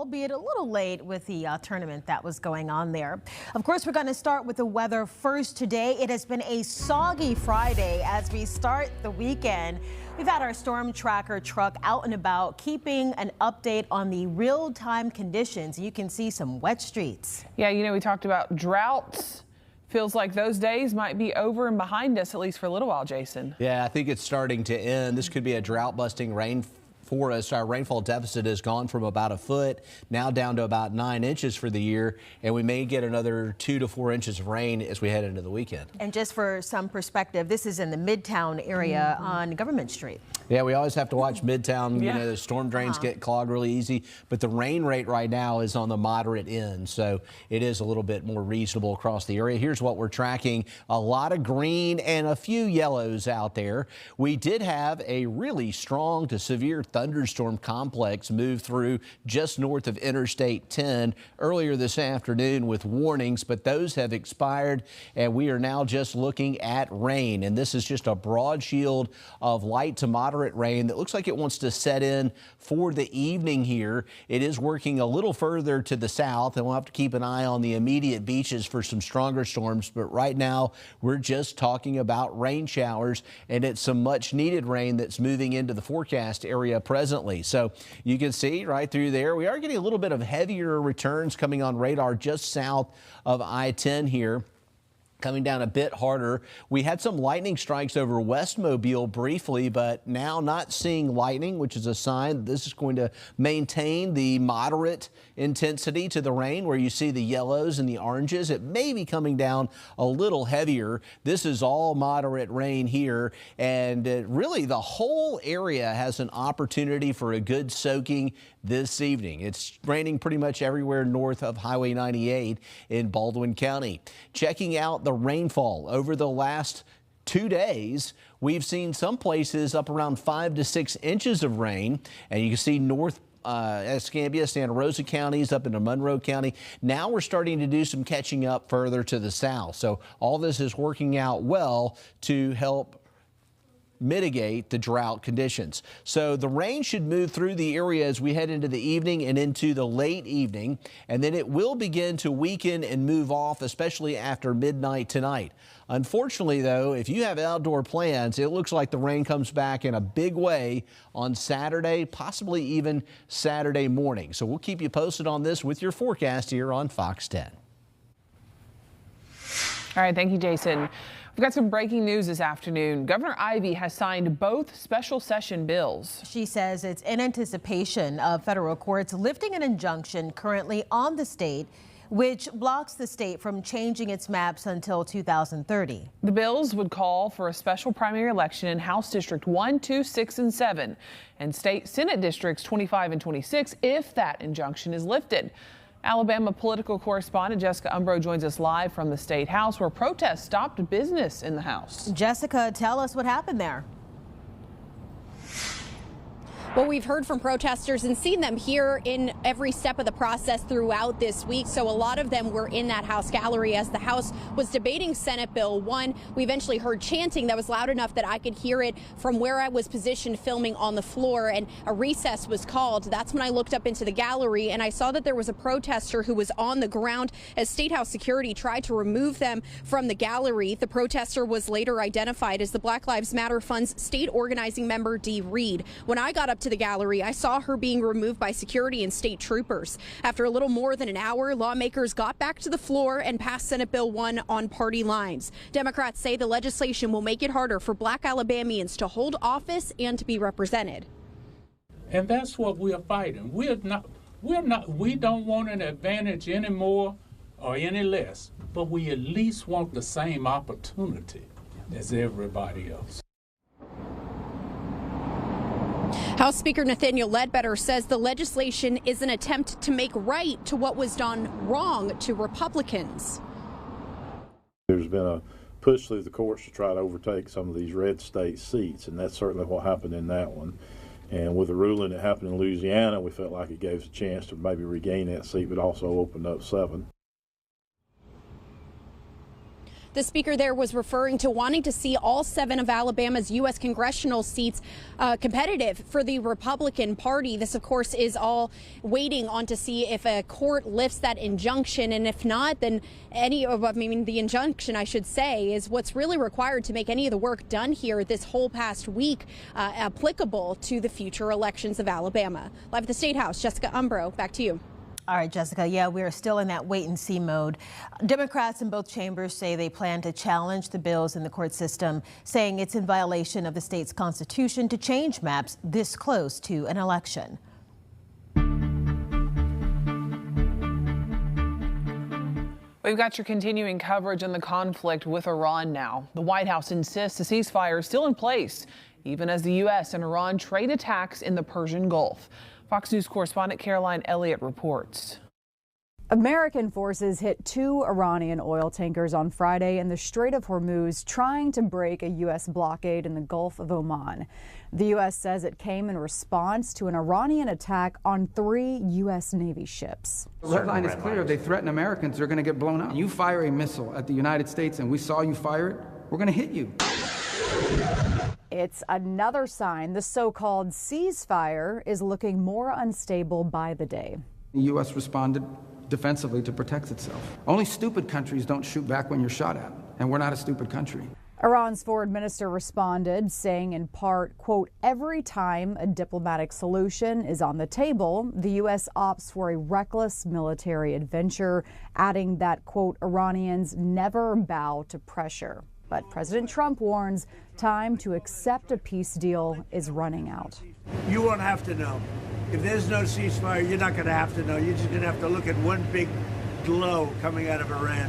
Albeit a little late with the tournament that was going on there. Of course, we're going to start with the weather first today. It has been a soggy Friday as we start the weekend. We've had our storm tracker truck out and about, keeping an update on the real-time conditions. You can see some wet streets. Yeah, you know, we talked about droughts. Feels like those days might be over and behind us, at least for a little while, Jason. Yeah, I think it's starting to end. This could be a drought-busting rain for us. Our rainfall deficit has gone from about a foot now down to about 9 inches for the year, and we may get another 2 to 4 inches of rain as we head into the weekend. And just for some perspective, this is in the Midtown area on Government Street. Yeah, we always have to watch Midtown. You know, the storm drains get clogged really easy, but the rain rate right now is on the moderate end, so it is a little bit more reasonable across the area. Here's what we're tracking. A lot of green and a few yellows out there. We did have a really strong to severe thunderstorm complex move through just north of Interstate 10 earlier this afternoon with warnings, but those have expired, and we are now just looking at rain. And this is just a broad shield of light to moderate rain that looks like it wants to set in for the evening here. It is working a little further to the south, and we'll have to keep an eye on the immediate beaches for some stronger storms. But right now, we're just talking about rain showers, and it's some much needed rain that's moving into the forecast area presently. So you can see right through there, we are getting a little bit of heavier returns coming on radar just south of I-10 here. Coming down a bit harder. We had some lightning strikes over West Mobile briefly, but now not seeing lightning, which is a sign that this is going to maintain the moderate intensity to the rain, where you see the yellows and the oranges. It may be coming down a little heavier. This is all moderate rain here, and really the whole area has an opportunity for a good soaking this evening. It's raining pretty much everywhere north of Highway 98 in Baldwin County. Checking out the rainfall over the last 2 days, we've seen some places up around 5 to 6 inches of rain, and you can see north Escambia, Santa Rosa counties up into Monroe County. Now we're starting to do some catching up further to the south. So all this is working out well to help mitigate the drought conditions. So the rain should move through the area as we head into the evening and into the late evening, and then it will begin to weaken and move off, especially after midnight tonight. Unfortunately, though, if you have outdoor plans, it looks like the rain comes back in a big way on Saturday, possibly even Saturday morning. So we'll keep you posted on this with your forecast here on Fox 10. All right, thank you, Jason. We've got some breaking news this afternoon. Governor Ivey has signed both special session bills. She says it's in anticipation of federal courts lifting an injunction currently on the state, which blocks the state from changing its maps until 2030. The bills would call for a special primary election in House District 1, 2, 6, and 7, and state Senate Districts 25 and 26 if that injunction is lifted. Alabama political correspondent Jessica Umbro joins us live from the State House, where protests stopped business in the House. Jessica, tell us what happened there. Well, we've heard from protesters and seen them here in every step of the process throughout this week. So a lot of them were in that House gallery as the House was debating Senate Bill 1. We eventually heard chanting that was loud enough that I could hear it from where I was positioned filming on the floor, and a recess was called. That's when I looked up into the gallery and I saw that there was a protester who was on the ground as State House security tried to remove them from the gallery. The protester was later identified as the Black Lives Matter Fund's state organizing member, Dee Reed. When I got up to the gallery, I saw her being removed by security and state troopers. After a little more than an hour, lawmakers got back to the floor and passed Senate Bill 1 on party lines. Democrats say the legislation will make it harder for Black Alabamians to hold office and to be represented. And that's what we're fighting. We don't want an advantage any more or any less, but we at least want the same opportunity as everybody else. House Speaker Nathaniel Ledbetter says the legislation is an attempt to make right to what was done wrong to Republicans. There's been a push through the courts to try to overtake some of these red state seats, and that's certainly what happened in that one. And with the ruling that happened in Louisiana, we felt like it gave us a chance to maybe regain that seat, but also opened up 7. The speaker there was referring to wanting to see all 7 of Alabama's U.S. congressional seats competitive for the Republican Party. This, of course, is all waiting on to see if a court lifts that injunction. And if not, then the injunction, I should say, is what's really required to make any of the work done here this whole past week applicable to the future elections of Alabama. Live at the State House, Jessica Umbro, back to you. All right, Jessica. Yeah, we are still in that wait and see mode. Democrats in both chambers say they plan to challenge the bills in the court system, saying it's in violation of the state's constitution to change maps this close to an election. We've got your continuing coverage on the conflict with Iran now. The White House insists a ceasefire is still in place, even as the U.S. and Iran trade attacks in the Persian Gulf. Fox News correspondent Caroline Elliott reports. American forces hit 2 Iranian oil tankers on Friday in the Strait of Hormuz, trying to break a U.S. blockade in the Gulf of Oman. The U.S. says it came in response to an Iranian attack on 3 U.S. Navy ships. The red line is clear. If they threaten Americans, they're going to get blown up. You fire a missile at the United States and we saw you fire it, we're going to hit you. It's another sign the so-called ceasefire is looking more unstable by the day. The U.S. responded defensively to protect itself. Only stupid countries don't shoot back when you're shot at, and we're not a stupid country. Iran's foreign minister responded, saying in part, quote, every time a diplomatic solution is on the table, the U.S. opts for a reckless military adventure, adding that, quote, Iranians never bow to pressure. But President Trump warns time to accept a peace deal is running out. You won't have to know. If there's no ceasefire, you're not going to have to know. You're just going to have to look at one big glow coming out of Iran.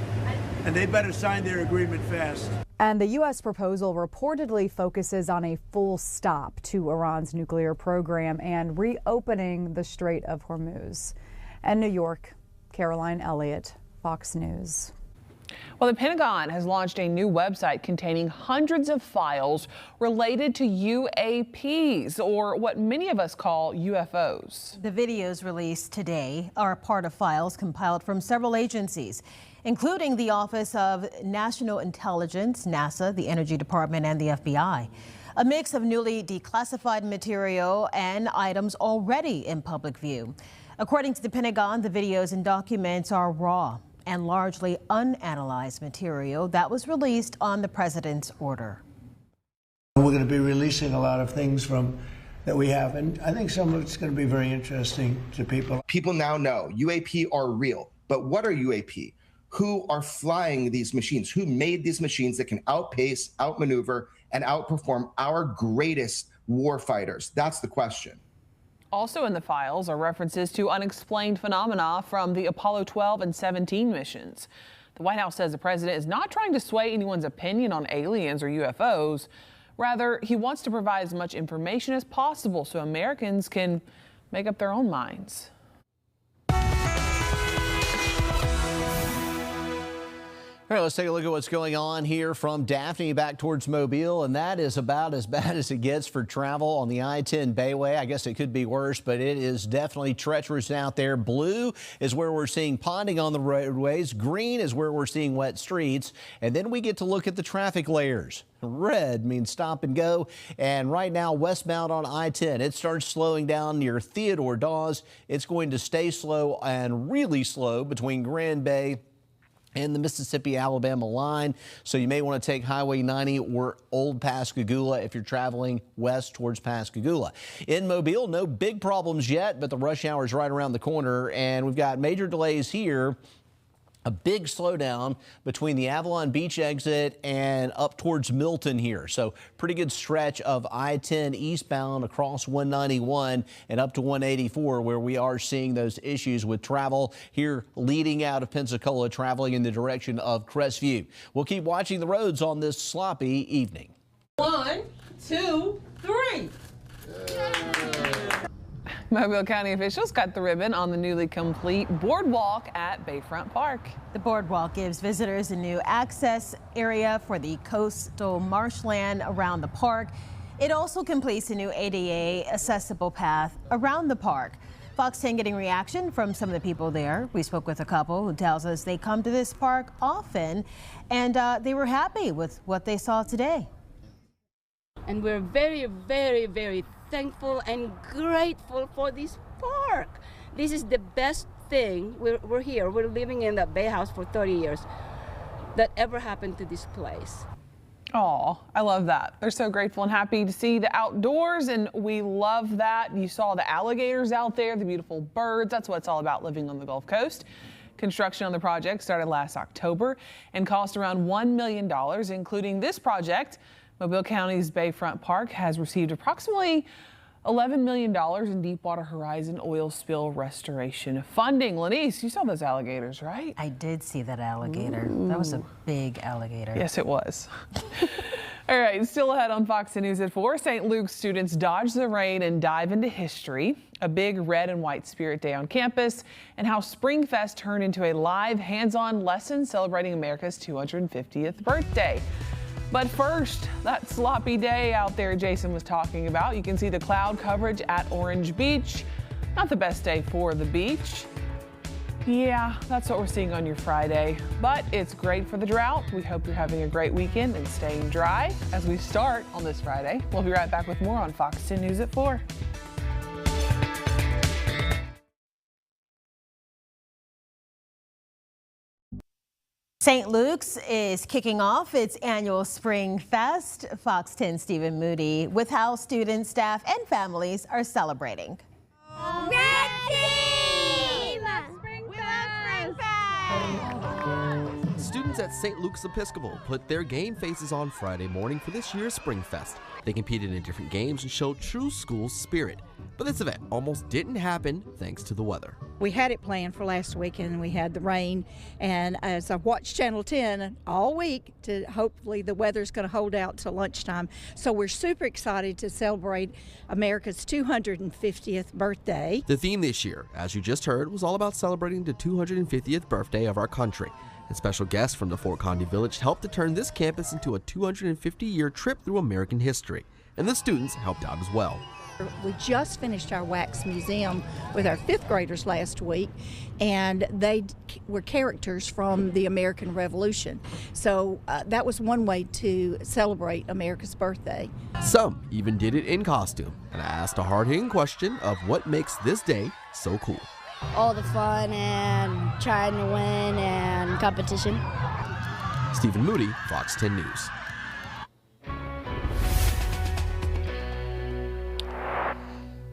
And they better sign their agreement fast. And the U.S. proposal reportedly focuses on a full stop to Iran's nuclear program and reopening the Strait of Hormuz. And New York, Caroline Elliott, Fox News. Well, the Pentagon has launched a new website containing hundreds of files related to UAPs, or what many of us call UFOs. The videos released today are part of files compiled from several agencies, including the Office of National Intelligence, NASA, the Energy Department, and the FBI. A mix of newly declassified material and items already in public view. According to the Pentagon, the videos and documents are raw and largely unanalyzed material that was released on the president's order. We're going to be releasing a lot of things that we have, and I think some of it's going to be very interesting to people. People now know UAP are real, but what are UAP? Who are flying these machines? Who made these machines that can outpace, outmaneuver, and outperform our greatest war fighters? That's the question. Also in the files are references to unexplained phenomena from the Apollo 12 and 17 missions. The White House says the president is not trying to sway anyone's opinion on aliens or UFOs. Rather, he wants to provide as much information as possible so Americans can make up their own minds. All right, let's take a look at what's going on here from Daphne back towards Mobile, and that is about as bad as it gets for travel on the I-10 Bayway. I guess it could be worse, but it is definitely treacherous out there. Blue is where we're seeing ponding on the roadways. Green is where we're seeing wet streets. And then we get to look at the traffic layers. Red means stop and go. And right now, westbound on I-10, it starts slowing down near Theodore Dawes. It's going to stay slow and really slow between Grand Bay and the Mississippi-Alabama line. So you may want to take Highway 90 or Old Pascagoula if you're traveling west towards Pascagoula. In Mobile, no big problems yet, but the rush hour is right around the corner, and we've got major delays here. A big slowdown between the Avalon Beach exit and up towards Milton here. So pretty good stretch of I-10 eastbound across 191 and up to 184, where we are seeing those issues with travel here leading out of Pensacola, traveling in the direction of Crestview. We'll keep watching the roads on this sloppy evening. 1, 2, 3. Mobile County officials cut the ribbon on the newly complete boardwalk at Bayfront Park. The boardwalk gives visitors a new access area for the coastal marshland around the park. It also completes a new ADA accessible path around the park. Fox 10 getting reaction from some of the people there. We spoke with a couple who tells us they come to this park often, and they were happy with what they saw today. And we're very, very, very thankful and grateful for this park. This is the best thing. We're here. We're living in the Bay House for 30 years. That ever happened to this place. Oh, I love that. They're so grateful and happy to see the outdoors, and we love that. You saw the alligators out there, the beautiful birds. That's what it's all about living on the Gulf Coast. Construction on the project started last October and cost around $1 million, including this project. Mobile County's Bayfront Park has received approximately $11 million in Deepwater Horizon oil spill restoration funding. Lanice, you saw those alligators, right? I did see that alligator. Ooh. That was a big alligator. Yes, it was. All right, still ahead on Fox 10 News at 4. St. Luke's students dodge the rain and dive into history, a big red and white spirit day on campus, and how SpringFest turned into a live, hands-on lesson celebrating America's 250th birthday. But first, that sloppy day out there Jason was talking about. You can see the cloud coverage at Orange Beach. Not the best day for the beach. Yeah, that's what we're seeing on your Friday. But it's great for the drought. We hope you're having a great weekend and staying dry as we start on this Friday. We'll be right back with more on Fox 10 News at 4. St. Luke's is kicking off its annual Spring Fest. Fox 10 Stephen Moody with how students, staff, and families are celebrating. Red team! We love Spring Fest! Students at St. Luke's Episcopal put their game faces on Friday morning for this year's Spring Fest. They competed in different games and showed true school spirit. But this event almost didn't happen thanks to the weather. We had it planned for last week and we had the rain, and as I watched Channel 10 all week, to hopefully the weather's going to hold out till lunchtime. So we're super excited to celebrate America's 250th birthday. The theme this year, as you just heard, was all about celebrating the 250th birthday of our country. And special guests from the Fort Condy Village helped to turn this campus into a 250-year trip through American history. And the students helped out as well. We just finished our wax museum with our 5th graders last week, and they were characters from the American Revolution. So that was one way to celebrate America's birthday. Some even did it in costume, and I asked a hard-hitting question of what makes this day so cool. All the fun and trying to win and competition. Stephen Moody, Fox 10 News.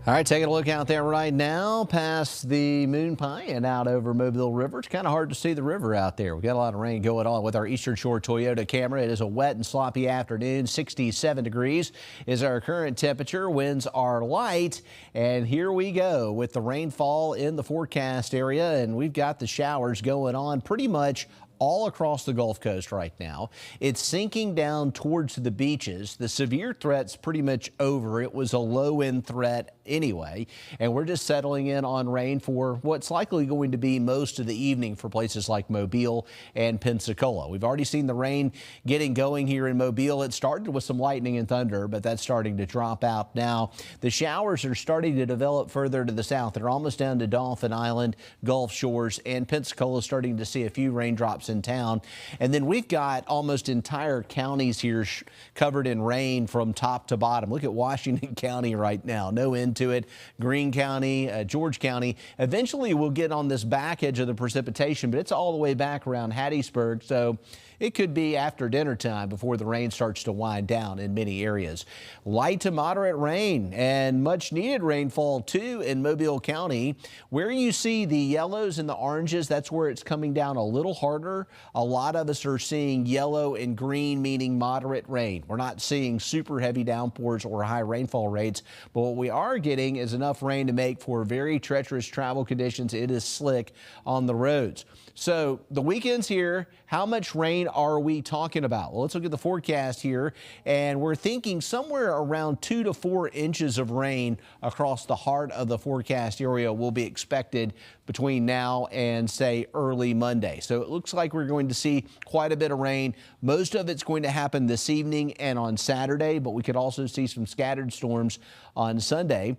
All right, taking a look out there right now past the Moon Pie and out over Mobile River. It's kind of hard to see the river out there. We've got a lot of rain going on with our Eastern Shore Toyota camera. It is a wet and sloppy afternoon. 67 degrees is our current temperature. Winds are light. And here we go with the rainfall in the forecast area. And we've got the showers going on pretty much all across the Gulf Coast right now. It's sinking down towards the beaches. The severe threat's pretty much over. It was a low-end threat anyway, and we're just settling in on rain for what's likely going to be most of the evening for places like Mobile and Pensacola. We've already seen the rain getting going here in Mobile. It started with some lightning and thunder, but that's starting to drop out now. The showers are starting to develop further to the south. They're almost down to Dauphin Island, Gulf Shores, and Pensacola starting to see a few raindrops in town. And then we've got almost entire counties here covered in rain from top to bottom. Look at Washington County right now. No end to it. Greene County, George County. Eventually we'll get on this back edge of the precipitation, but it's all the way back around Hattiesburg. So it could be after dinner time before the rain starts to wind down in many areas. Light to moderate rain and much needed rainfall too in Mobile County. Where you see the yellows and the oranges, that's where it's coming down a little harder. A lot of us are seeing yellow and green, meaning moderate rain. We're not seeing super heavy downpours or high rainfall rates, but what we are getting is enough rain to make for very treacherous travel conditions. It is slick on the roads. So the weekend's here. How much rain are we talking about? Well, let's look at the forecast here, and we're thinking somewhere around 2 to 4 inches of rain across the heart of the forecast area will be expected between now and, say, early Monday. So it looks like we're going to see quite a bit of rain. Most of it's going to happen this evening and on Saturday, but we could also see some scattered storms on Sunday.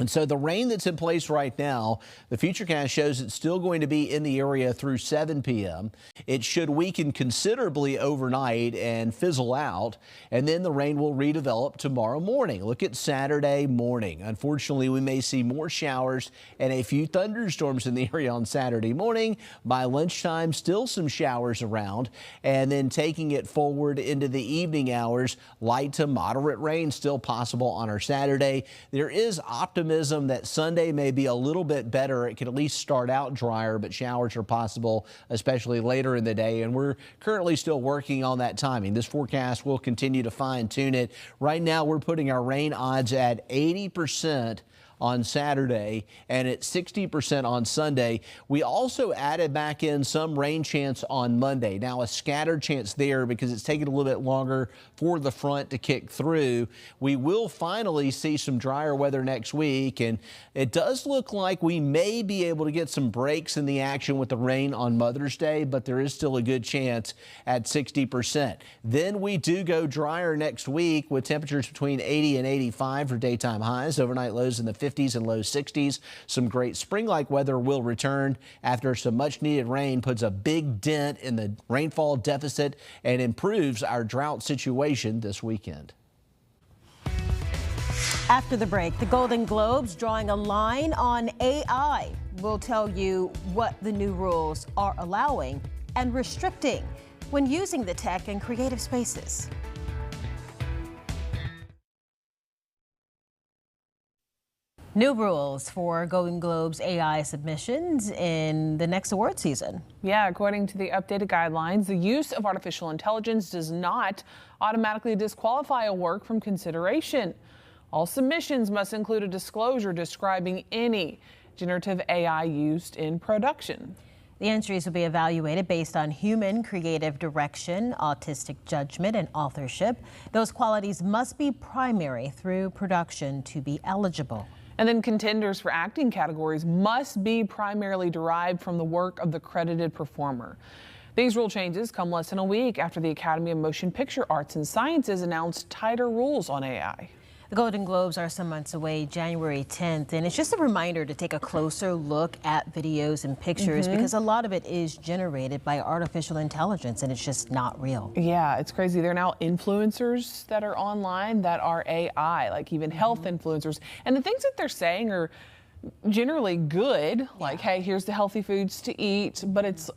And so the rain that's in place right now, the Futurecast shows it's still going to be in the area through 7 p.m. It should weaken considerably overnight and fizzle out, and then the rain will redevelop tomorrow morning. Look at Saturday morning. Unfortunately, we may see more showers and a few thunderstorms in the area on Saturday morning. By lunchtime, still some showers around, and then taking it forward into the evening hours, light to moderate rain still possible on our Saturday. There is optimism that Sunday may be a little bit better. It could at least start out drier, but showers are possible, especially later in the day. And we're currently still working on that timing. This forecast will continue to fine tune it. Right now, we're putting our rain odds at 80% on Saturday and at 60% on Sunday. We also added back in some rain chance on Monday. Now a scattered chance there because it's taking a little bit longer for the front to kick through. We will finally see some drier weather next week, and it does look like we may be able to get some breaks in the action with the rain on Mother's Day, but there is still a good chance at 60%. Then we do go drier next week with temperatures between 80 and 85 for daytime highs, overnight lows in the 50s and low 60s. Some great spring-like weather will return after some much-needed rain puts a big dent in the rainfall deficit and improves our drought situation this weekend. After the break, the Golden Globes drawing a line on AI. We'll tell you what the new rules are allowing and restricting when using the tech in creative spaces. New rules for Golden Globes AI submissions in the next award season. Yeah, according to the updated guidelines, the use of artificial intelligence does not automatically disqualify a work from consideration. All submissions must include a disclosure describing any generative AI used in production. The entries will be evaluated based on human creative direction, artistic judgment, and authorship. Those qualities must be primary through production to be eligible. And then contenders for acting categories must be primarily derived from the work of the credited performer. These rule changes come less than a week after the Academy of Motion Picture Arts and Sciences announced tighter rules on AI. The Golden Globes are some months away, January 10th, and it's just a reminder to take a closer look at videos and pictures because a lot of it is generated by artificial intelligence and it's just not real. Yeah, it's crazy. There are now influencers that are online that are AI, like even health influencers. And the things that they're saying are generally good, like, hey, here's the healthy foods to eat, but it's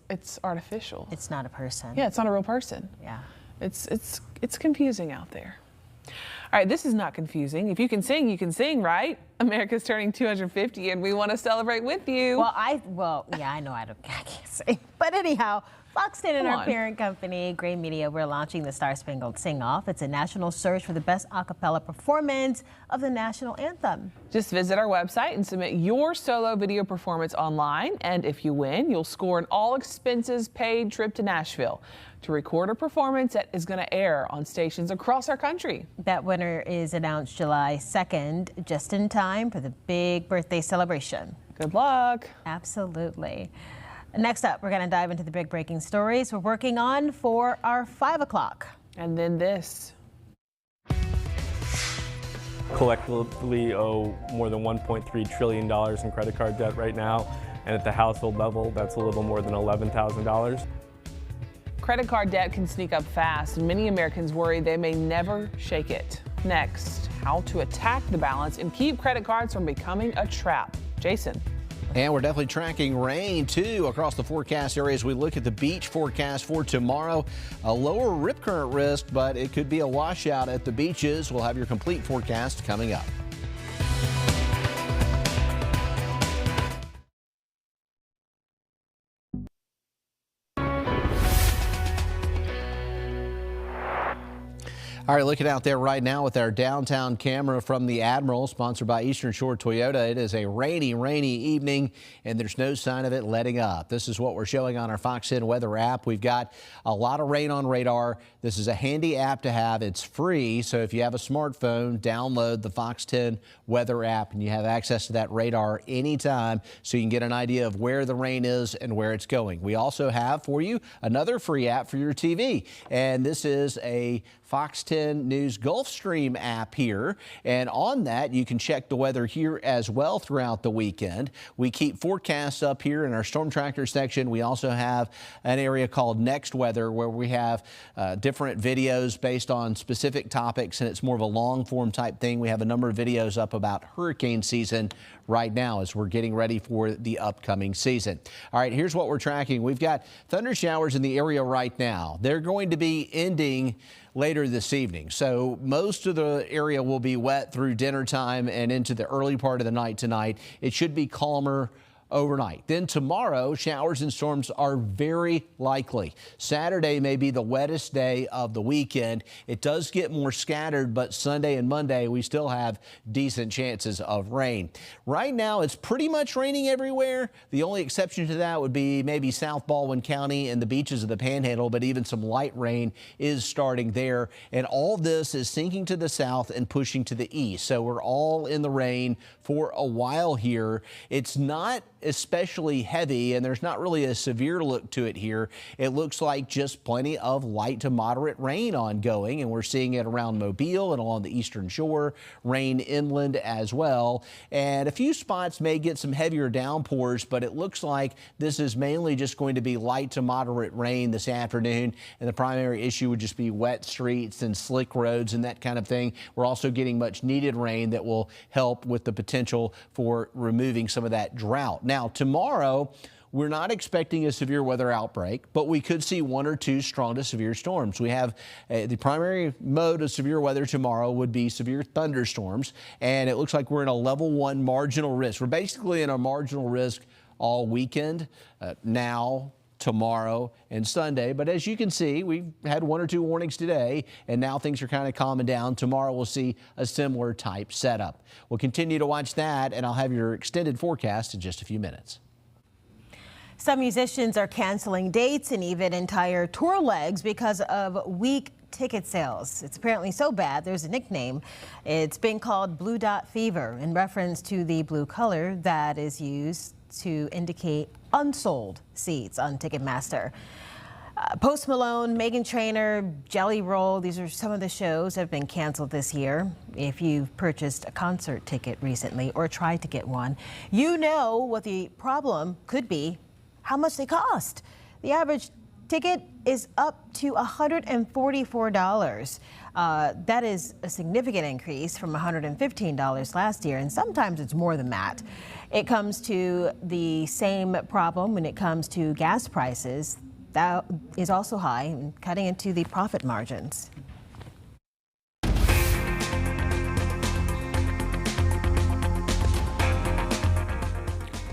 artificial. It's not a person. Yeah, it's not a real person. Yeah. It's confusing out there. All right, this is not confusing. If you can sing, right? America's turning 250 and we want to celebrate with you. Well, yeah, I know I can't sing. But anyhow, Fox 10 and our parent company, Gray Media, we're launching the Star Spangled Sing-Off. It's a national search for the best a cappella performance of the national anthem. Just visit our website and submit your solo video performance online. And if you win, you'll score an all-expenses-paid trip to Nashville to record a performance that is going to air on stations across our country. That winner is announced July 2nd, just in time for the big birthday celebration. Good luck. Absolutely. Next up, we're going to dive into the big breaking stories we're working on for our 5 o'clock. And then this. Collectively owe more than $1.3 trillion in credit card debt right now. And at the household level, that's a little more than $11,000. Credit card debt can sneak up fast, and many Americans worry they may never shake it. Next, how to attack the balance and keep credit cards from becoming a trap. Jason. And we're definitely tracking rain, too, across the forecast areas. We look at the beach forecast for tomorrow. A lower rip current risk, but it could be a washout at the beaches. We'll have your complete forecast coming up. All right, looking out there right now with our downtown camera from the Admiral, sponsored by Eastern Shore Toyota. It is a rainy evening, and there's no sign of it letting up. This is what we're showing on our Fox 10 weather app. We've got a lot of rain on radar. This is a handy app to have. It's free, so if you have a smartphone, download the Fox 10 weather app, and you have access to that radar anytime, so you can get an idea of where the rain is and where it's going. We also have for you another free app for your TV, and this is a Fox 10 News Gulfstream app here. And on that, you can check the weather here as well throughout the weekend. We keep forecasts up here in our Storm Tracker section. We also have an area called Next Weather where we have different videos based on specific topics, and it's more of a long form type thing. We have a number of videos up about hurricane season right now as we're getting ready for the upcoming season. All right, here's what we're tracking. We've got thunder showers in the area right now. They're going to be ending later this evening. So most of the area will be wet through dinner time and into the early part of the night tonight. It should be calmer overnight. Then tomorrow, showers and storms are very likely. Saturday may be the wettest day of the weekend. It does get more scattered, but Sunday and Monday, we still have decent chances of rain. Right now, it's pretty much raining everywhere. The only exception to that would be maybe South Baldwin County and the beaches of the Panhandle, but even some light rain is starting there. And all this is sinking to the south and pushing to the east. So we're all in the rain for a while here. It's not especially heavy, and there's not really a severe look to it here. It looks like just plenty of light to moderate rain ongoing, and we're seeing it around Mobile and along the eastern shore, rain inland as well. And a few spots may get some heavier downpours, but it looks like this is mainly just going to be light to moderate rain this afternoon, and the primary issue would just be wet streets and slick roads and that kind of thing. We're also getting much needed rain that will help with the potential for removing some of that drought. Now, tomorrow, we're not expecting a severe weather outbreak, but we could see one or two strong to severe storms. We have the primary mode of severe weather tomorrow would be severe thunderstorms, and it looks like we're in a level 1 marginal risk. We're basically in a marginal risk all weekend, now, tomorrow, and Sunday. But as you can see, we've had one or two warnings today, and now things are kind of calming down. Tomorrow we'll see a similar type setup. We'll continue to watch that, and I'll have your extended forecast in just a few minutes. Some musicians are canceling dates and even entire tour legs because of weak ticket sales. It's apparently so bad, there's a nickname. It's been called Blue Dot Fever in reference to the blue color that is used to indicate unsold seats on Ticketmaster. Post Malone, Meghan Trainor, Jelly Roll, these are some of the shows that have been canceled this year. If you've purchased a concert ticket recently or tried to get one, you know what the problem could be, how much they cost. The average ticket is up to $144. That is a significant increase from $115 last year, and sometimes it's more than that. It comes to the same problem when it comes to gas prices. That is also high and cutting into the profit margins.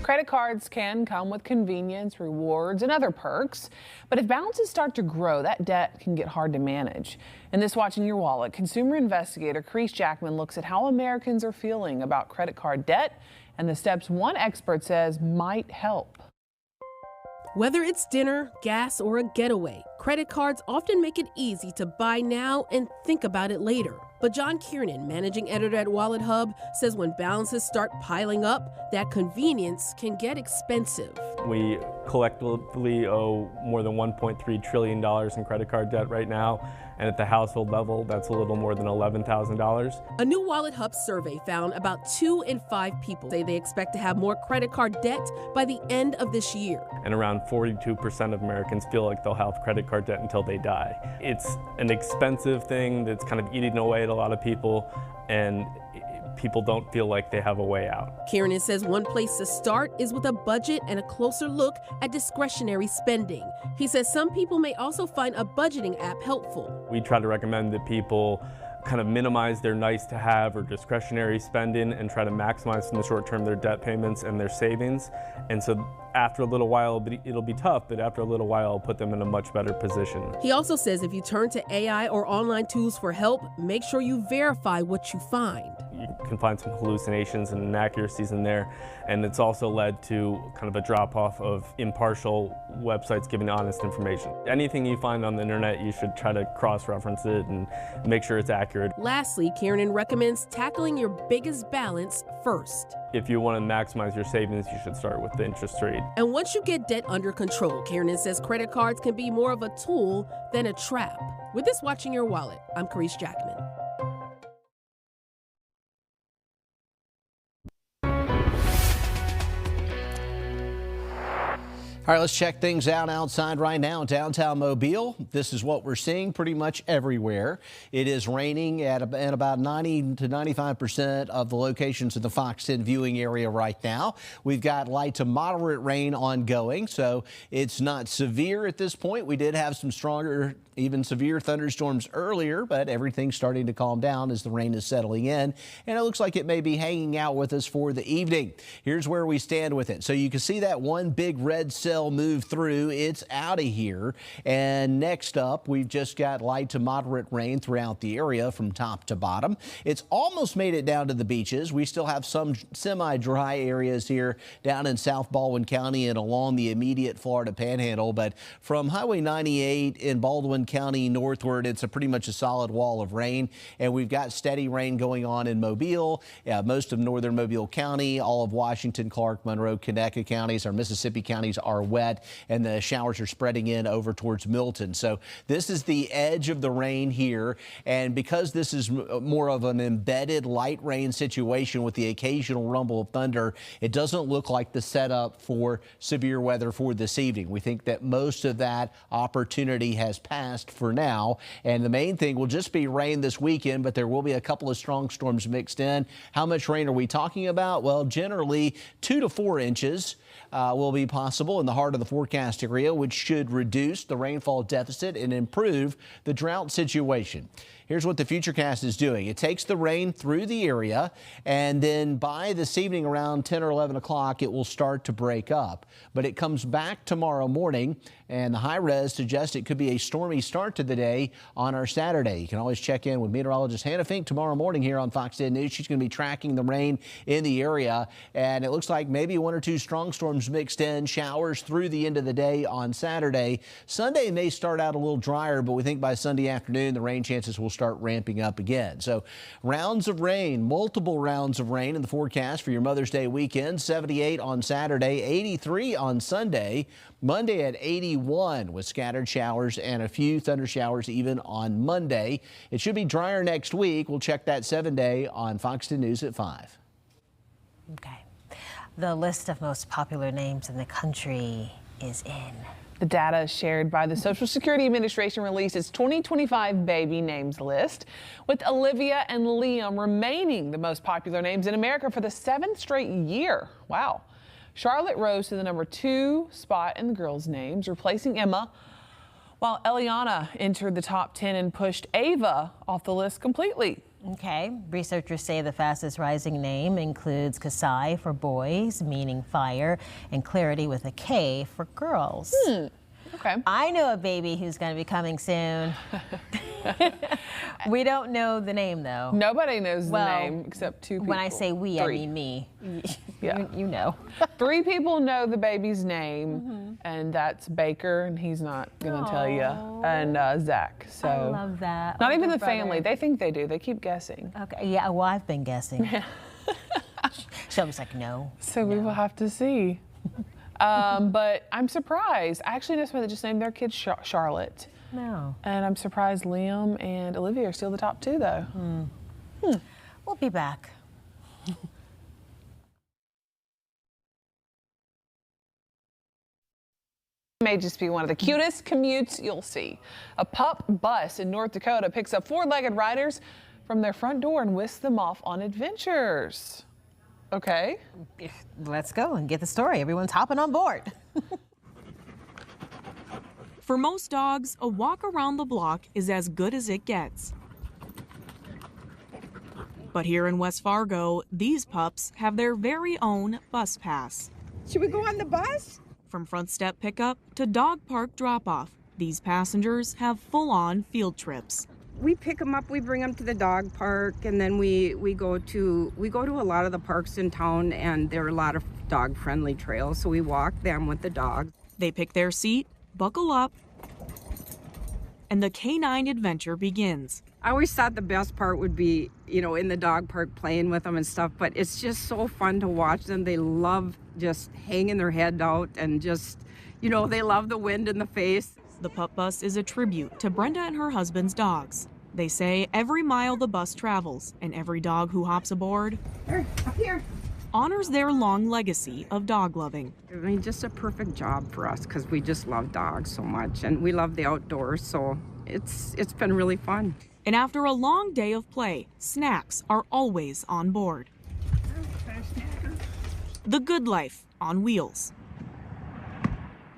Credit cards can come with convenience, rewards, and other perks. But if balances start to grow, that debt can get hard to manage. In this Watching Your Wallet, consumer investigator Crease Jackman looks at how Americans are feeling about credit card debt and the steps one expert says might help. Whether it's dinner, gas, or a getaway, credit cards often make it easy to buy now and think about it later. But John Kiernan, managing editor at Wallet Hub, says when balances start piling up, that convenience can get expensive. We collectively owe more than $1.3 trillion in credit card debt right now, and at the household level, that's a little more than $11,000. A new Wallet Hub survey found about 2 in 5 people say they expect to have more credit card debt by the end of this year. And around 42% of Americans feel like they'll have credit card debt until they die. It's an expensive thing that's kind of eating away at a lot of people, and people don't feel like they have a way out. Kiernan says one place to start is with a budget and a closer look at discretionary spending. He says some people may also find a budgeting app helpful. We try to recommend that people kind of minimize their nice to have or discretionary spending and try to maximize in the short term their debt payments and their savings. And so after a little while, it'll be tough, but after a little while, it'll put them in a much better position. He also says if you turn to AI or online tools for help, make sure you verify what you find. you can find some hallucinations and inaccuracies in there. And it's also led to kind of a drop-off of impartial websites giving honest information. Anything you find on the internet, you should try to cross-reference it and make sure it's accurate. Lastly, Kiernan recommends tackling your biggest balance first. If you want to maximize your savings, you should start with the interest rate. And once you get debt under control, Kiernan says credit cards can be more of a tool than a trap. With this Watching Your Wallet, I'm Carice Jackman. All right, let's check things out outside right now in downtown Mobile. This is what we're seeing pretty much everywhere. It is raining at about 90 to 95% of the locations in the Fox 10 viewing area right now. We've got light to moderate rain ongoing, so it's not severe at this point. We did have some stronger, even severe thunderstorms earlier, but everything's starting to calm down as the rain is settling in, and it looks like it may be hanging out with us for the evening. Here's where we stand with it. So you can see that one big red cell move through. It's out of here. And next up, we've just got light to moderate rain throughout the area from top to bottom. It's almost made it down to the beaches. We still have some semi-dry areas here down in South Baldwin County and along the immediate Florida Panhandle. But from Highway 98 in Baldwin County northward, it's pretty much a solid wall of rain. And we've got steady rain going on in Mobile, most of northern Mobile County, all of Washington, Clark, Monroe, Conecuh counties. Our Mississippi counties are wet, and the showers are spreading in over towards Milton. So this is the edge of the rain here. And because this is more of an embedded light rain situation with the occasional rumble of thunder, it doesn't look like the setup for severe weather for this evening. We think that most of that opportunity has passed for now. And the main thing will just be rain this weekend, but there will be a couple of strong storms mixed in. How much rain are we talking about? Well, generally 2 to 4 inches will be possible in the heart of the forecast area, which should reduce the rainfall deficit and improve the drought situation. Here's what the Futurecast is doing. It takes the rain through the area, and then by this evening around 10 or 11 o'clock, it will start to break up. But it comes back tomorrow morning, and the high res suggests it could be a stormy start to the day on our Saturday. You can always check in with meteorologist Hannah Fink tomorrow morning here on Fox 10 News. She's going to be tracking the rain in the area, and it looks like maybe 1 or 2 strong storms mixed in, showers through the end of the day on Saturday. Sunday may start out a little drier, but we think by Sunday afternoon, the rain chances will start ramping up again. So rounds of rain, multiple rounds of rain in the forecast for your Mother's Day weekend. 78 on Saturday, 83 on Sunday, Monday at 81 with scattered showers and a few thunder showers even on Monday. It should be drier next week. We'll check that 7-day on Fox 10 News at 5. Okay. The list of most popular names in the country is in. The data shared by the Social Security Administration released its 2025 baby names list, with Olivia and Liam remaining the most popular names in America for the 7th straight year. Wow. Charlotte rose to the number 2 spot in the girls' names, replacing Emma, while Eliana entered the top 10 and pushed Ava off the list completely. Okay. Researchers say the fastest rising name includes Kasai for boys, meaning fire, and Clarity with a K for girls. Okay. I know a baby who's going to be coming soon. We don't know the name, though. Nobody knows the name except 2 people. When I say we, 3. I mean me. Yeah. You know. 3 people know the baby's name, and that's Baker, and he's not going to tell you, and Zach. So I love that. Not even the brother. family. They think they do. They keep guessing. Okay. Yeah, well, I've been guessing. Shelby's like, no. So we will have to see. But I'm surprised. I actually know somebody that just named their kid Charlotte. No. And I'm surprised Liam and Olivia are still the top 2, though. We'll be back. May just be one of the cutest commutes you'll see. A pup bus in North Dakota picks up 4-legged riders from their front door and whisks them off on adventures. Okay. Let's go and get the story. Everyone's hopping on board. For most dogs, a walk around the block is as good as it gets. But here in West Fargo, these pups have their very own bus pass. Should we go on the bus? From front step pickup to dog park drop-off, these passengers have full-on field trips. we pick them up, we bring them to the dog park, and then we go to a lot of the parks in town, and there are a lot of dog-friendly trails, so we walk them with the dogs. They pick their seat, buckle up, and the canine adventure begins. I always thought the best part would be, in the dog park playing with them and stuff, but it's just so fun to watch them. They love just hanging their head out and just, they love the wind in the face. The pup bus is a tribute to Brenda and her husband's dogs. They say every mile the bus travels and every dog who hops aboard Up here. honors their long legacy of dog loving. I mean, just a perfect job for us because we just love dogs so much and we love the outdoors, so it's been really fun. And after a long day of play, snacks are always on board. The good life on wheels.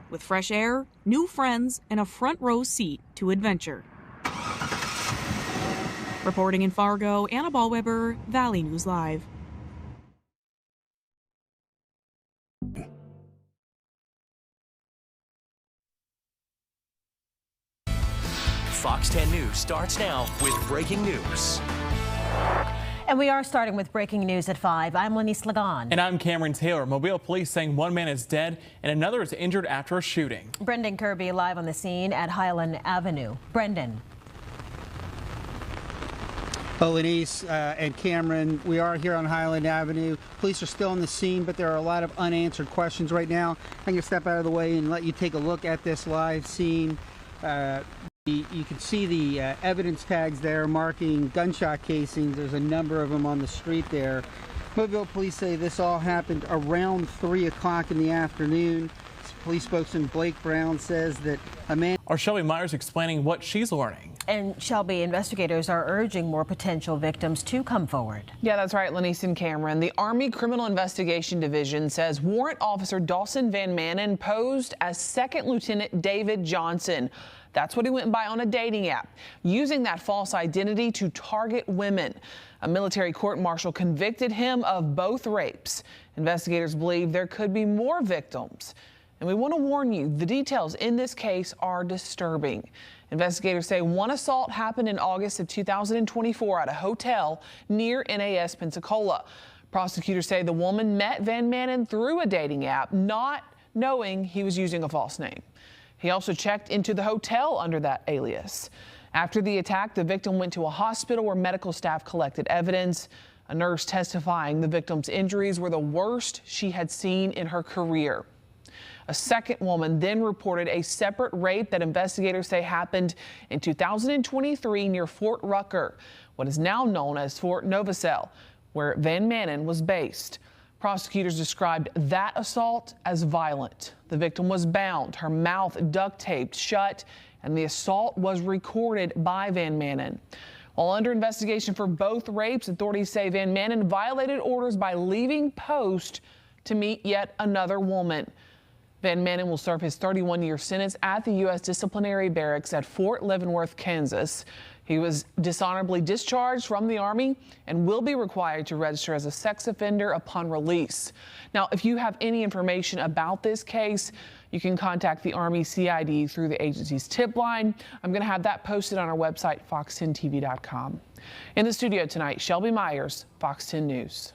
With fresh air, new friends, and a front row seat to adventure. Reporting in Fargo, Anna Ballweber, Valley News Live. Fox 10 News starts now with breaking news. And we are starting with breaking news at 5. I'm Lenise Lagan. And I'm Cameron Taylor. Mobile police saying one man is dead and another is injured after a shooting. Brendan Kirby live on the scene at Highland Avenue. Brendan. Well, Lenise and Cameron, we are here on Highland Avenue. Police are still on the scene, but there are a lot of unanswered questions right now. I'm going to step out of the way and let you take a look at this live scene. You can see the evidence tags there marking gunshot casings. There's a number of them on the street there. Mobile police say this all happened around 3 o'clock in the afternoon. Police spokesman Blake Brown says that a man... Our Shelby Myers explaining what she's learning. And Shelby, investigators are urging more potential victims to come forward. Yeah, that's right, Lenise and Cameron. The Army Criminal Investigation Division says Warrant Officer Dawson Van Manen posed as Second Lieutenant David Johnson. That's what he went by on a dating app, using that false identity to target women. A military court-martial convicted him of both rapes. Investigators believe there could be more victims. And we want to warn you, the details in this case are disturbing. Investigators say one assault happened in August of 2024 at a hotel near NAS Pensacola. Prosecutors say the woman met Van Manen through a dating app, not knowing he was using a false name. He also checked into the hotel under that alias. After the attack, the victim went to a hospital where medical staff collected evidence. A nurse testifying the victim's injuries were the worst she had seen in her career. A second woman then reported a separate rape that investigators say happened in 2023 near Fort Rucker, what is now known as Fort Novosel, where Van Manen was based. Prosecutors described that assault as violent. The victim was bound, her mouth duct taped shut, and the assault was recorded by Van Manen. While under investigation for both rapes, authorities say Van Manen violated orders by leaving post to meet yet another woman. Van Manen will serve his 31-year sentence at the U.S. Disciplinary Barracks at Fort Leavenworth, Kansas. He was dishonorably discharged from the Army and will be required to register as a sex offender upon release. Now, if you have any information about this case, you can contact the Army CID through the agency's tip line. I'm going to have that posted on our website, fox10tv.com. In the studio tonight, Shelby Myers, Fox 10 News.